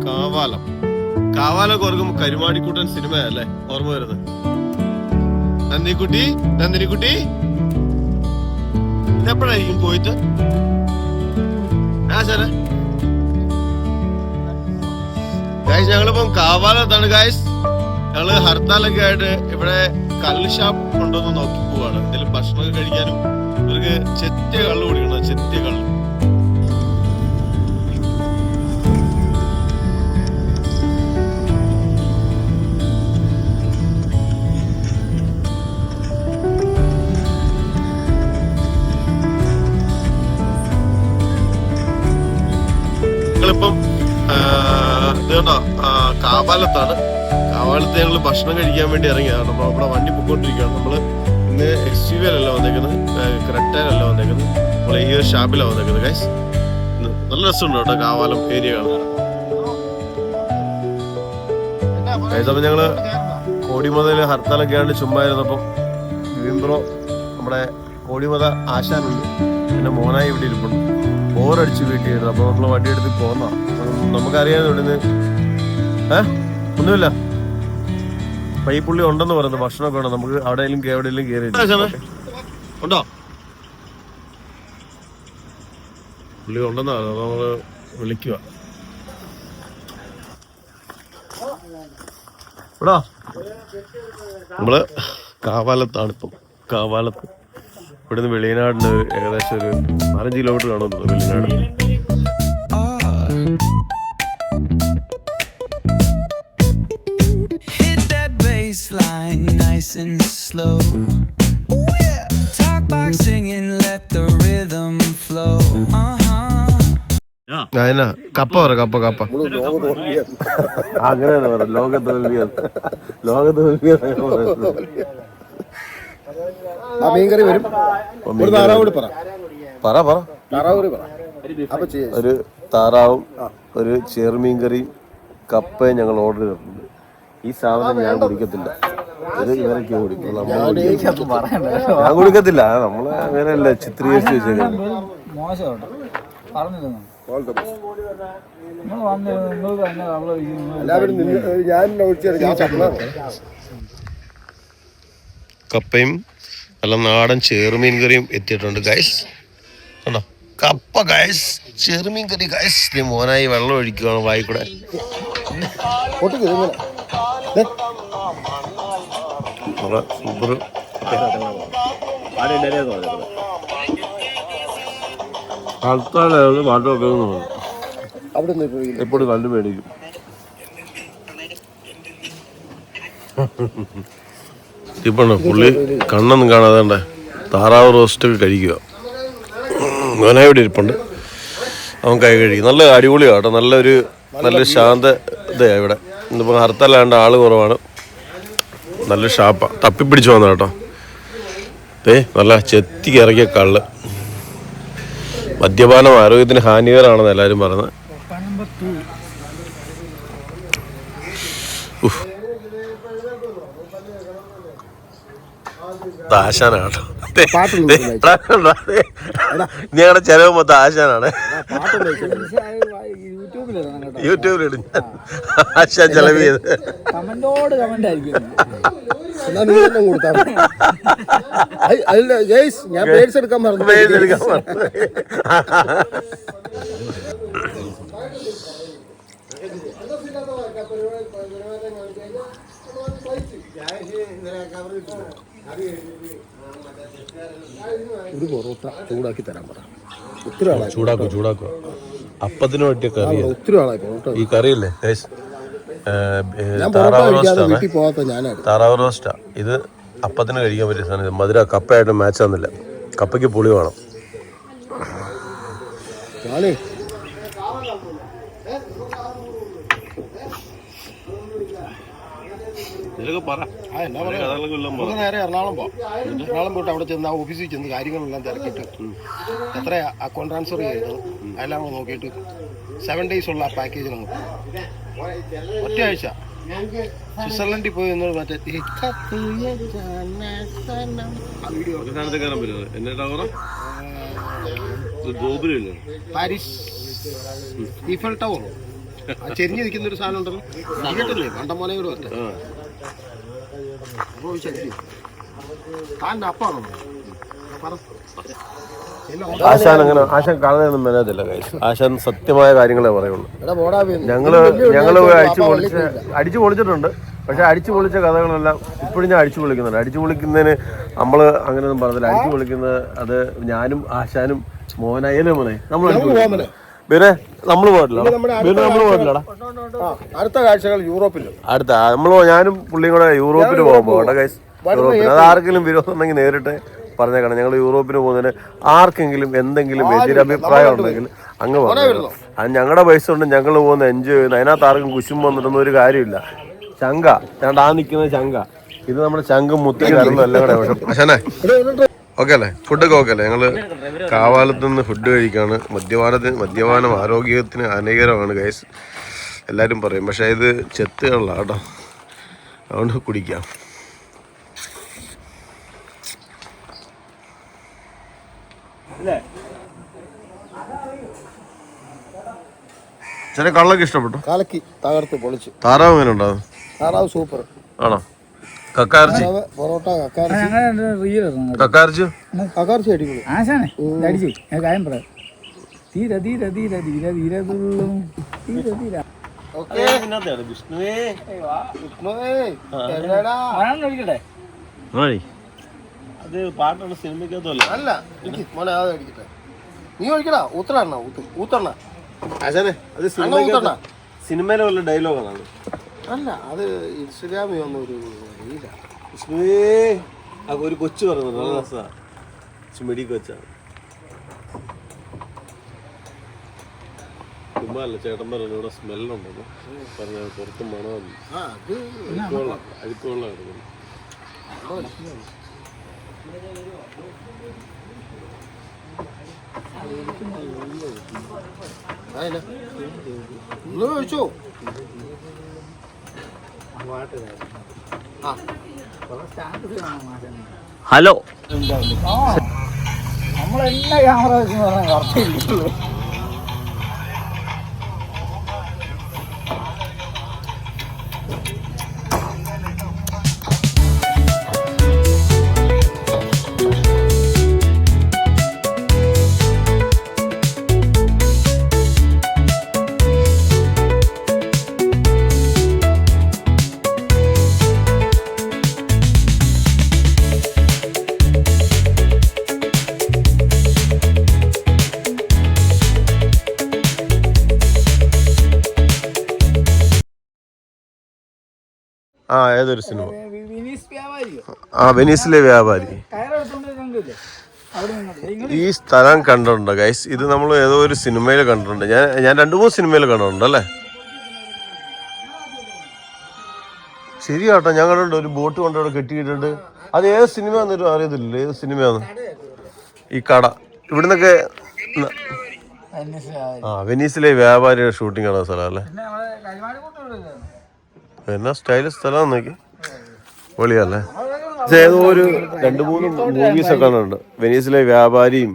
കാവാലം. കാവാലൊക്കെ ഓർക്കുമ്പോ കരുമാടിക്കൂട്ടൻ സിനിമയല്ലേ ഓർമ്മ വരുന്നത്. നന്ദിനിക്കുട്ടി എപ്പോഴായിരിക്കും പോയിട്ട്? ഗൈസ് ഞങ്ങളിപ്പം കാവാലത്താണ് ഗൈസ്. ഞങ്ങള് ഹർത്താലൊക്കെ ആയിട്ട് ഇവിടെ കള്ള് ഷാപ്പ് ഉണ്ടോന്ന് നോക്കി പോവാണ്. എന്തെങ്കിലും ഭക്ഷണമൊക്കെ കഴിക്കാനും ഇവർക്ക് ചെത്തിയ കള്ള് കുടിക്കണം. ചെത്തിയ കള്ള് ഞങ്ങളിപ്പം ഇതുകൊണ്ടോ കാവാലത്താണ്. കാവാലത്ത് ഞങ്ങൾ ഭക്ഷണം കഴിക്കാൻ വേണ്ടി ഇറങ്ങിയതാണ്. അപ്പൊ അവിടെ വണ്ടി പൊക്കോണ്ടിരിക്കുകയാണ്. നമ്മള് ഇന്ന് XUV-ലല്ല വന്നേക്കുന്നത്, ക്രെറ്റയിലല്ല വന്നേക്കുന്നത്, നമ്മൾ ഈ ഒരു ഷാപ്പിലാണ് വന്നേക്കുന്നത് ഗൈസ്. നല്ല രസമുണ്ട് കേട്ടോ കാവാലം ഏരിയ കാണാൻ. ഗൈസ് അപ്പൊ ഞങ്ങള് കോടിമതയില് ഹർത്താലൊക്കെ ആണ്ട് ചുമ്മാ ഇരുന്നപ്പം വിംബ്രോ നമ്മുടെ കോടിമത ആശാനുണ്ട്, പിന്നെ മോനായി ഇവിടെ ഇരിപ്പുണ്ട്. ബോറടിച്ച് വീട്ടിൽ ആയിരുന്നു. അപ്പൊ നമ്മള് വണ്ടി എടുത്ത് പോന്നാ. നമുക്കറിയാതെ ഇവിടുന്ന് ഒന്നുമില്ല. അപ്പൊ ഈ പുള്ളി ഉണ്ടെന്ന് പറയുന്നത് ഭക്ഷണമൊക്കെ ഉണ്ടോ, നമുക്ക് അവിടെയെങ്കിലും എവിടെയെങ്കിലും കയറി ഉണ്ടോ പുള്ളി ഉണ്ടെന്നാ നമ്മള് വിളിക്കുക. ഇവിടെ നമ്മള് കാവാലത്താണ് ഇപ്പം. കാവാലത്ത് ഇവിടുന്ന് വെളിയനാടിന് ഏകദേശം ഒരു 5 കിലോമീറ്റർ കാണുന്നു Veliyanad. Nice and slow. Talk box singing, let the rhythm flow. കപ്പ പറ കപ്പ അങ്ങനെയാണ് പറ. മീൻകറി വരും. ഒരു താറാവ് പറ. ഒരു താറാവും ഒരു ചെറുമീൻ കറിയും കപ്പയും ഞങ്ങൾ ഓർഡർ ചെയ്തിട്ടുണ്ട്. ഈ സാധനം ഞാൻ കുടിക്കത്തില്ല, ഇത് ഇവരൊക്കെ കുടിക്കും. ഞാൻ കുടിക്കത്തില്ല. നമ്മള് അങ്ങനെയല്ല ചിത്രീകരിച്ച് വെച്ചേക്കുന്നത്. കപ്പയും നല്ല നാടൻ ചെറുമീൻ കറിയും എത്തിയിട്ടുണ്ട് ഗൈസ്. കണ്ടോ കപ്പ ഗൈസ്, ചെറുമീൻ കറി ഗൈസ്. മോനായി വെള്ളം ഒഴിക്കുകയാണ് വായിക്കൂടെ. സൂപ്പർ. ഹർത്താലായത് പാട്ടൊക്കെ എപ്പോഴും കണ്ടു മേടിക്കും. ഇപ്പണോ പുള്ളി കണ്ണൊന്നും കാണാതെ താറാവ് റോസ്റ്റൊക്കെ കഴിക്കുക. മോനായി ഇവിടെ ഇരിപ്പുണ്ട്, അവൻ കൈ കഴിക്കും. നല്ല അടിപൊളിയാണ് കേട്ടോ. നല്ല ശാന്തതയാണ് ഇവിടെ. ഇന്നിപ്പോൾ ഹർത്താലാണ്ട് ആള് കുറവാണ്. നല്ല ഷാപ്പാ. തപ്പിപ്പിടിച്ച് വന്ന കേട്ടോ. നല്ല ചെത്തിക്ക് ഇറക്കിയ കള്ള്. മദ്യപാനം ആരോഗ്യത്തിന് ഹാനികരമാണെന്ന് എല്ലാവരും പറയുന്നത്. ആശാനാട്ടോ ഞങ്ങളുടെ ചെലവ് മൊത്തം ആശാനാണ്. യൂട്യൂബിലിടും ഞാൻ ആശാൻ ചെലവ് ചെയ്ത്. ഞാൻ പേഴ്സ് എടുക്കാൻ പറഞ്ഞു. ഒരു പൊറോട്ട ചൂടാക്കി തരാൻ പറ. ഒത്തിരി ആളായി. ചൂടാക്കുക. അപ്പത്തിന് പറ്റിയ കറി. ഒത്തിരി ആളായി പൊറോട്ട. ഈ കറിയില്ലേ താറാവ് റോസ്റ്റാ. ഇത് അപ്പത്തിന് കഴിക്കാൻ പറ്റിയ സാധനം. മധുര കപ്പയായിട്ട് മാച്ച് ആവുന്നില്ല. കപ്പയ്ക്ക് പുളി വേണം. നേരെ എറണാകുളം പോവാം. എറണാകുളം പോയിട്ട് അവിടെ ചെന്ന് ആ ഓഫീസിൽ ചെന്ന് കാര്യങ്ങളെല്ലാം തിരക്കിയിട്ട് എത്രയാ അക്കൗണ്ട് ട്രാൻസ്ഫർ ചെയ്തത് എല്ലാം നോക്കിയിട്ട് 7 days ഉള്ള ആ പാക്കേജ് നമുക്ക് ഒറ്റയാഴ്ച സ്വിറ്റ്സർലൻഡിൽ പോയി മറ്റേ പാരീസ് ഈഫൽ ടവർ ആ ചെരിഞ്ഞ് നിൽക്കുന്ന ഒരു സാധനം ഉണ്ടല്ലോ കേട്ടില്ലേ കണ്ടമോനയോട് പറ്റ അപ്പോൾ ശരി താൻ്റെ അപ്പാണോ ആശാൻ അങ്ങനെ ആശാൻ കാണാനൊന്നും മേലാതില്ല ഗൈസ്. ആശാൻ സത്യമായ കാര്യങ്ങളെ പറയുള്ളൂ. ഞങ്ങള് അടിച്ചു പൊളിച്ചിട്ടുണ്ട്. പക്ഷെ അടിച്ചു പൊളിച്ച കഥകളെല്ലാം ഇപ്പോഴും ഞാൻ അടിച്ചു പൊളിക്കുന്നുണ്ട്. അടിച്ചു പൊളിക്കുന്നതിന് നമ്മള് അങ്ങനെയൊന്നും പറഞ്ഞില്ല. അടിച്ചു പൊളിക്കുന്നത് അത് ഞാനും ആശാനും മോനായാലും മോനെ നമ്മൾ പിന്നെ നമ്മള് പോയിട്ടില്ലടാ. അടുത്ത കാഴ്ചകൾ യൂറോപ്പിൽ ഞാനും പുള്ളിയും കൂടെ യൂറോപ്പിൽ പോകുമ്പോ ഗൈസ്. യൂറോപ്പിൽ അത് ആർക്കെങ്കിലും വിരോധം ഉണ്ടെങ്കിൽ നേരിട്ട് പറഞ്ഞേക്കണം. ഞങ്ങൾ യൂറോപ്പിന് പോകുന്നതിന് ആർക്കെങ്കിലും എന്തെങ്കിലും എതിരഭിപ്രായം ഉണ്ടെങ്കിൽ അങ്ങ് പറഞ്ഞു. അത് ഞങ്ങളുടെ പൈസ കൊണ്ട് ഞങ്ങൾ പോകുന്ന എൻജോയ് ചെയ്യുന്ന അതിനകത്ത് ആർക്കും കുശും വന്നിട്ടൊന്നും ഒരു കാര്യമില്ല. ചങ്ക ഞാൻ ആ നിൽക്കുന്നത് ചങ്ക. ഇത് നമ്മുടെ ചങ്കും മുത്തും കരളും എല്ലാം കൂടെ പക്ഷേ ഓക്കെ അല്ലേ? ഫുഡൊക്കെ ഓക്കെ അല്ലേ? ഞങ്ങള് കാവാലത്ത് നിന്ന് ഫുഡ് കഴിക്കാണ്. മദ്യപാനം ആരോഗ്യത്തിന് ഹാനികരമാണ് ഗൈസ്, എല്ലാവരും പറയും. പക്ഷേ ഇത് ചെത്തുകളാണ് കേട്ടോ, അതുകൊണ്ട് കുടിക്കാം. ചില കള്ളൊക്കെ ഇഷ്ടപ്പെട്ടു. കലക്കി തകർത്ത് പൊളിച്ചു. താറാവ് എങ്ങനെ ഉണ്ടാവും? താറാവ് സൂപ്പർ ആണോ? കക്കാർച്ചി പൊറോട്ട കക്കാർച്ചി കക്കാർച്ചി അടിപൊളി. ആശാനെ അടിച്ചു ഞാൻ കാര്യം പറയാം. തീര തീര തീര തീര തീര തുള്ളും തീര തീര ഒഴിക്കട്ടെ. അത് പാട്ടുള്ള സിനിമയ്ക്കകത്തല്ല. അല്ല മോനെ അത് അടിക്കട്ടെ. നീ ഒഴിക്കടാ. ഊത്തണ ഊത്തണ ആശാനെ അത് സിനിമയിലെ വല്ല ഡയലോഗാണ്. അല്ല അത് ഇൻസ്റ്റഗ്രാമിൽ വന്ന ഒരു ഒരു കൊച്ചു പറഞ്ഞു നല്ല രസമാണ്. ചുമടി കൊച്ചാണ്. ചുമ്മാ അല്ല ചേട്ടൻ പറഞ്ഞു ഇവിടെ സ്മെല്ലുണ്ടെന്ന് പറഞ്ഞ പുറത്ത് മണമാണ്. അഴുക്കുവെള്ളം എടുക്കുന്നു. ചോദിച്ചോ ഹലോ നമ്മളെല്ലാ ക്യാമറ വെച്ച് പറഞ്ഞാൽ കുറച്ചിരിക്കുള്ളൂ. ആ ഏതൊരു സിനിമ? വിനീസ് വ്യാപാരിയോ? ആ വെനീസിലെ വ്യാപാരി. ഈ സ്ഥലം കണ്ടിട്ടുണ്ടോ ഗൈസ്? ഇത് നമ്മൾ ഏതോ ഒരു സിനിമയിൽ കണ്ടിട്ടുണ്ട്. ഞാൻ 2-3 സിനിമയിൽ കണ്ടിട്ടുണ്ട് അല്ലേ? ശരിയാട്ടോ, ഞാൻ കണ്ടിട്ടുണ്ട് ഒരു ബോട്ട് കൊണ്ട് അവിടെ കെട്ടിയിട്ടുണ്ട്. അത് ഏത് സിനിമയാണെന്നൊരു അറിയത്തില്ല. ഏത് സിനിമയാണ് ഈ കട? ഇവിടുന്നൊക്കെ വെനീസിലെ വ്യാപാരിയുടെ ഷൂട്ടിംഗ് ആണ് സ്ഥലം അല്ലേ? എന്നാ സ്റ്റൈലിഷ് സ്ഥലം നോക്കി പൊളിയല്ലേ? ഏതോ ഒരു 2-3 മൂവീസൊക്കെ കണ്ടിട്ടുണ്ട്. വെനീസിലെ വ്യാപാരിയും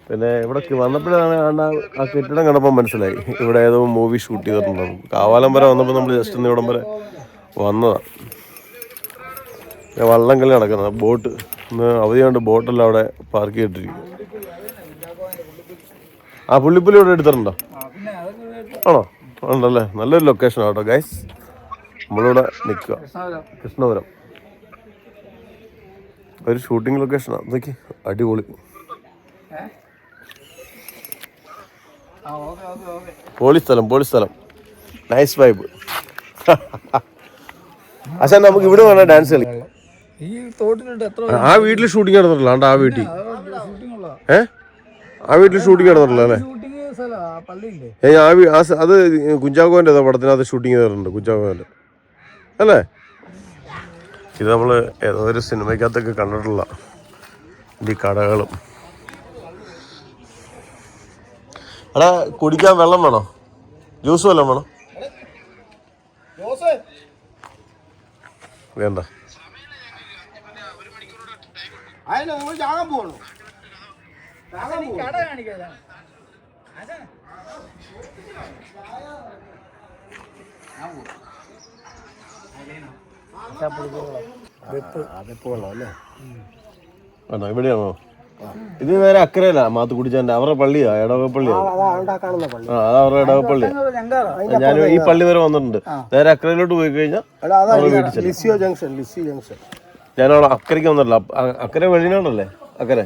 പിന്നെ ഇവിടെ വന്നപ്പോഴാണ് ആ കെട്ടിടം കണ്ടപ്പോൾ മനസ്സിലായി ഇവിടെ ഏതോ മൂവി ഷൂട്ട് ചെയ്തിട്ടുണ്ടാവും. കാവാലം വരെ വന്നപ്പോൾ നമ്മൾ ജസ്റ്റ് ഒന്ന് ഇവിടം വരെ വന്നതാണ്. വള്ളംകളി നടക്കുന്നത്, ബോട്ട് ഇന്ന് അവധിയാണ്ട് ബോട്ടെല്ലാം അവിടെ പാർക്ക് ചെയ്തിട്ടിരിക്കും. ആ പുള്ളിപ്പുലി ഇവിടെ എടുത്തിട്ടുണ്ടോ? ആണോ? ഉണ്ടല്ലേ? നല്ലൊരു ലൊക്കേഷൻ ആട്ടോ ഗൈസ്. നമ്മളിവിടെ നിൽക്കുക കൃഷ്ണപുരം, ഒരു ഷൂട്ടിംഗ് ലൊക്കേഷനാണ്. നോക്കി അടിപൊളി. പോളി സ്ഥലം നൈസ് വൈബ്. അച്ഛൻ നമുക്ക് ഇവിടെ വേണം ഡാൻസ് കളിക്കാം. ആ വീട്ടിൽ ഷൂട്ടിംഗ് നടന്നിട്ടില്ല. ആ വീട്ടിൽ ആ വീട്ടിൽ ഷൂട്ടിംഗ് നടന്നിട്ടില്ല അല്ലേ? അത് കുഞ്ചാക്കോന്റെ ഏതോ പടത്തിനകത്ത് ഷൂട്ടിംഗ് ചെയ്തിട്ടുണ്ട്, കുഞ്ചാക്കോന്റെ അല്ലേ? ഇത് നമ്മൾ ഏതോ ഒരു സിനിമയ്ക്കകത്തൊക്കെ കണ്ടിട്ടുള്ള ഈ കടകളും. എടാ കുടിക്കാൻ വെള്ളം വേണോ? ജ്യൂസ് വല്ലതും വേണോ? വേണ്ട. അതെപ്പോ വെള്ളം അല്ലേ? ആണോ ഇവിടെയാണോ? ഇത് നേരെ അക്കരയില്ല മാത്തുക്കുടിച്ചാൻ്റെ അവരുടെ പള്ളിയാ, ഇടവപ്പള്ളിയാണ്. കാണുന്ന പള്ളി. അത് അവരുടെ ഇടവപ്പള്ളിയാ. ഞാൻ ഈ പള്ളി വരെ വന്നിട്ടുണ്ട്. നേരെ അക്കരയിലോട്ട് പോയി കഴിഞ്ഞാൽ ലിസിയോ ജംഗ്ഷൻ, ലിസി ജംഗ്ഷൻ. ഞാനവിടെ അക്കരയ്ക്ക് വന്നിട്ടില്ല. അക്കരെ വെളിനാടല്ലേ അക്കരെ?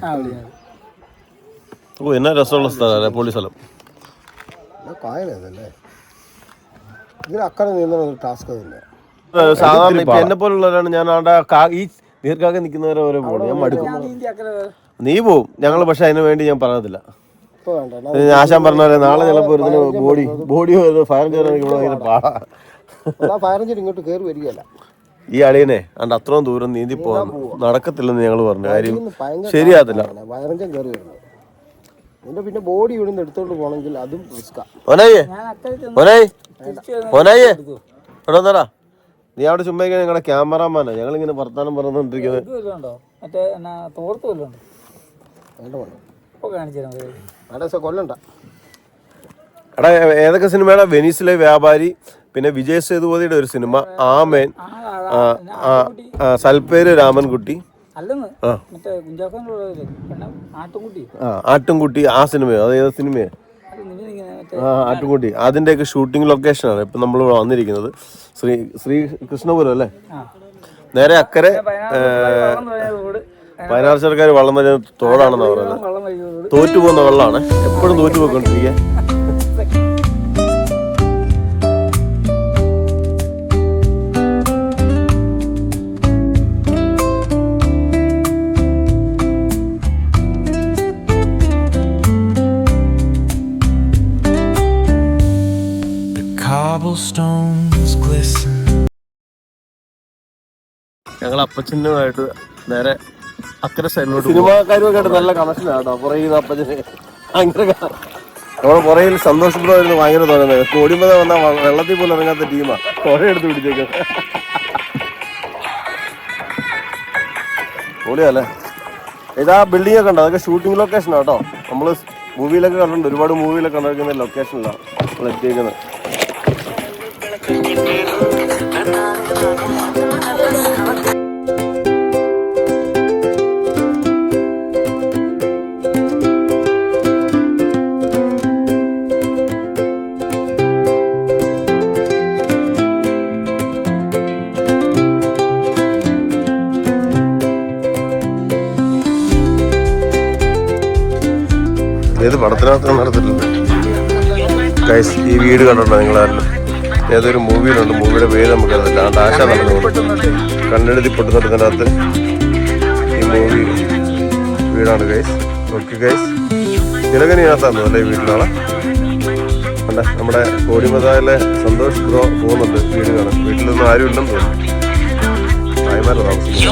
ഓ എന്നാ രസമുള്ള സ്ഥലമല്ലേ, പൊള്ളി സ്ഥലം. കായലല്ലേ ഇതിന് അക്കരെ നീന്തുന്ന ടാസ്ക് തന്നെ. സാധാരണ ഇപ്പൊ എന്നെ പോലുള്ളവരാണ്. ഞാൻ അവിടെ ഈ നീർക്കാക്ക നിൽക്കുന്നവരെ ഓരോ പോകണം, ഞാൻ മടുക്കും. നീ പോവും, ഞങ്ങൾ പക്ഷെ അതിന് വേണ്ടി ഞാൻ പറഞ്ഞതില്ല. ആശാൻ പറഞ്ഞ പോലെ നാളെ ചിലപ്പോൾ ഒരു ബോഡി ഫയർ കയറാണെങ്കിൽ ഇവിടെ ഭയങ്കര പാടാ. ഫയർ എഞ്ചിൻ ഇങ്ങോട്ട് കയറി വരികയല്ല. ഈ അളിയനെ അണ്ട് അത്രയും ദൂരം നീന്തി പോകാൻ നടക്കത്തില്ലെന്ന് ഞങ്ങൾ പറഞ്ഞു. കാര്യം ശരിയാകത്തില്ല. ഫയർ എഞ്ചിൻ കയറി വരുന്നത് പിന്നെ ബോഡി ഇവിടുന്ന് എടുത്തോണ്ട് പോകണമെങ്കിൽ അതും റിസ്കാ. എടാ നീ അവിടെ ചുമ്മാ ഞങ്ങളുടെ ക്യാമറാമാനാ. ഞങ്ങളിങ്ങനെ വർത്താനം പറഞ്ഞോണ്ടിരിക്കുന്നത്. കൊല്ലണ്ട. എടാ ഏതൊക്കെ സിനിമയുടെ? വെനീസിലെ വ്യാപാരി, പിന്നെ വിജയ് സേതുപതിയുടെ ഒരു സിനിമ ആമേൻ, സൽപ്പേര് രാമൻകുട്ടി, ആട്ടുംകുട്ടി. ആ സിനിമയോ? അത് ഏത് സിനിമയാ? ആട്ടുംകുട്ടി. അതിന്റെയൊക്കെ ഷൂട്ടിംഗ് ലൊക്കേഷനാണ് ഇപ്പൊ നമ്മൾ വന്നിരിക്കുന്നത്. ശ്രീ കൃഷ്ണപുരം അല്ലേ? നേരെ അക്കരെ വയനാട് വള്ളം വരെ തോടാണെന്നാ പറയുന്നത്. തോറ്റുപോകുന്ന വെള്ളമാണ്, എപ്പോഴും തോറ്റുപോയിക്കൊണ്ടിരിക്കുക. Cobblestones glisten. ഞങ്ങൾ അപ്പച്ചനുമായിട്ട് നേരെ അക്കരെ സൈഡിലോട്ട്. സിനിമാക്കാരുമൊക്കെ ആയിട്ട് നല്ല കണക്ഷനാണ് കേട്ടോ. പുറകിൽ അപ്പച്ചന് ഭയങ്കര നമ്മുടെ പുറകിൽ സന്തോഷ് ബ്രോ ആയിരുന്നു ഭയങ്കര തോന്നുന്നത്. കോടിമത വന്ന വെള്ളത്തിൽ പോലും ഇറങ്ങാത്ത ടീമാ. കുറെ എടുത്ത് പിടിച്ചേക്കും. പൊളിയല്ലേ? ഇതാ ബിൽഡിംഗ് ഒക്കെ ഉണ്ട്, അതൊക്കെ ഷൂട്ടിംഗ് ലൊക്കേഷനാണ് കേട്ടോ. നമ്മൾ മൂവിയിലൊക്കെ കണ്ടിട്ടുണ്ട്, ഒരുപാട് മൂവിയിലൊക്കെ കണ്ടിരിക്കുന്ന ലൊക്കേഷനിലാണ് നമ്മൾ എത്തിയേക്കുന്നത്. ഏത് പടത്തിനകത്ത് നടത്തിട്ടുണ്ട് ഗൈസ്? ഈ വീട് കണ്ടിട്ടുണ്ടോ നിങ്ങളാരും? ഏതൊരു മൂവിയിലുണ്ട്, മൂവിയുടെ പേര് നമുക്ക് അറിയില്ല. ആശ നടന്നുകൊണ്ട് കണ്ണെഴുതി പൊട്ടുന്നിടത്തിനകത്ത് ഈ മൂവി വീടാണ് ഗൈസ്. ഓക്കെ ഗൈസ്, തിലകനിനകത്താന്ന് അല്ലേ ഈ വീട്ടിലാണ്. അല്ല നമ്മുടെ കോടിമതായിലെ സന്തോഷ് ബ്രോ പോകുന്നുണ്ട് വീട് കാണാൻ. വീട്ടിലൊന്നും ആരും ഇല്ലെന്ന് തോന്നുന്നു. തായ്മാരെ താമസിക്കുന്നു.